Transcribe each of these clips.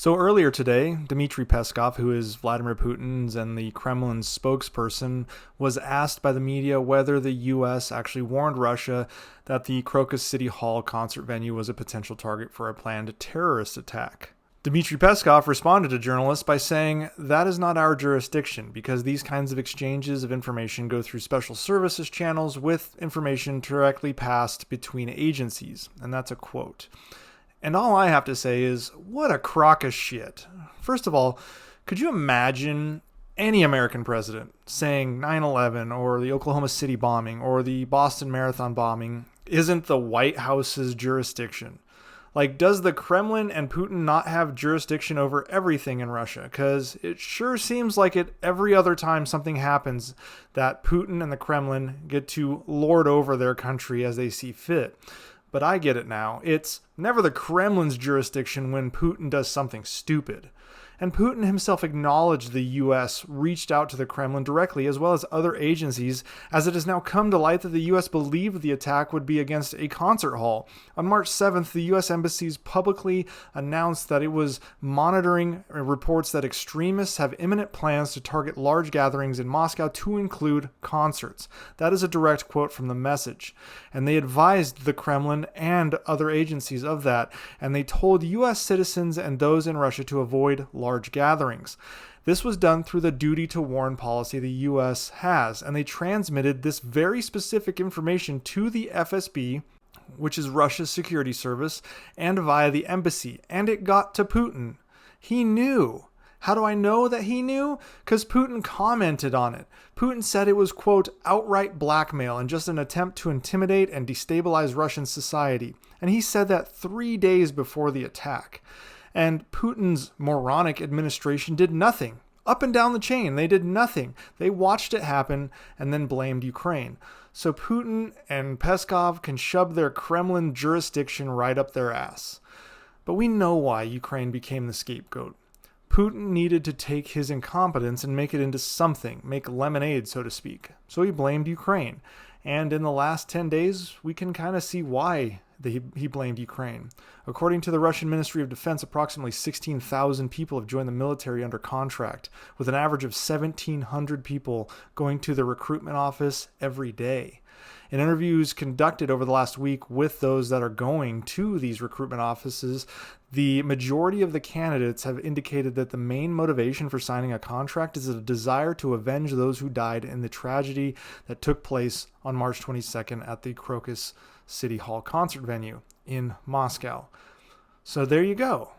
So earlier today, Dmitry Peskov, who is Vladimir Putin's and the Kremlin's spokesperson, was asked by the media whether the U.S. actually warned Russia that the Crocus City Hall concert venue was a potential target for a planned terrorist attack. Dmitry Peskov responded to journalists by saying, "That is not our jurisdiction because these kinds of exchanges of information go through special services channels with information directly passed between agencies." And that's a quote. And all I have to say is, what a crock of shit. First of all, could you imagine any American president saying 9/11 or the Oklahoma City bombing or the Boston Marathon bombing isn't the White House's jurisdiction? Like, does the Kremlin and Putin not have jurisdiction over everything in Russia? Because it sure seems like it every other time something happens that Putin and the Kremlin get to lord over their country as they see fit. But I get it now. It's never the Kremlin's jurisdiction when Putin does something stupid. And Putin himself acknowledged the U.S. reached out to the Kremlin directly, as well as other agencies, as it has now come to light that the U.S. believed the attack would be against a concert hall. On March 7th, the U.S. embassies publicly announced that it was monitoring reports that extremists have imminent plans to target large gatherings in Moscow, to include concerts. That is a direct quote from the message. And they advised the Kremlin and other agencies of that, and they told U.S. citizens and those in Russia to avoid large gatherings. This was done through the duty to warn policy the U.S. has, and they transmitted this very specific information to the FSB, which is Russia's security service, and via the embassy, and it got to Putin. He knew. How do I know that he knew? Because Putin commented on it. Putin said it was, quote, outright blackmail and just an attempt to intimidate and destabilize Russian society. And he said that 3 days before the attack. And Putin's moronic administration did nothing. Up and down the chain, they did nothing. They watched it happen and then blamed Ukraine. So Putin and Peskov can shove their Kremlin jurisdiction right up their ass. But we know why Ukraine became the scapegoat. Putin needed to take his incompetence and make it into something, make lemonade, so to speak. So he blamed Ukraine. And in the last 10 days, we can kind of see why he blamed Ukraine. According to the Russian Ministry of Defense, approximately 16,000 people have joined the military under contract, with an average of 1,700 people going to the recruitment office every day. In interviews conducted over the last week with those that are going to these recruitment offices, the majority of the candidates have indicated that the main motivation for signing a contract is a desire to avenge those who died in the tragedy that took place on March 22nd at the Crocus City Hall concert venue in Moscow. So there you go.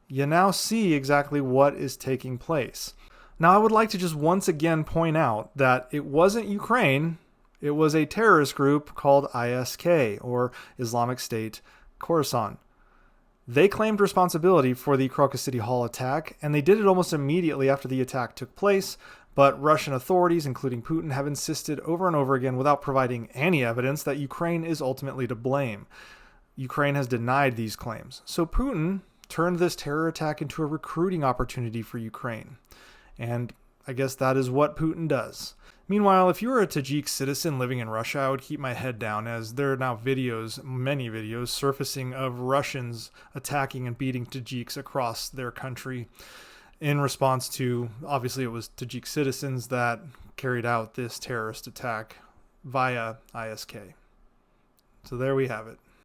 You now see exactly what is taking place. Now, I would like to just once again point out that it wasn't Ukraine. It was a terrorist group called ISK, or Islamic State Khorasan. They claimed responsibility for the Crocus City Hall attack, and they did it almost immediately after the attack took place, but Russian authorities, including Putin, have insisted over and over again, without providing any evidence, that Ukraine is ultimately to blame. Ukraine has denied these claims. So Putin turned this terror attack into a recruiting opportunity for Ukraine. And I guess that is what Putin does. Meanwhile, if you were a Tajik citizen living in Russia, I would keep my head down, as there are now videos, many videos, surfacing of Russians attacking and beating Tajiks across their country in response to, obviously it was Tajik citizens that carried out this terrorist attack via ISK. So there we have it.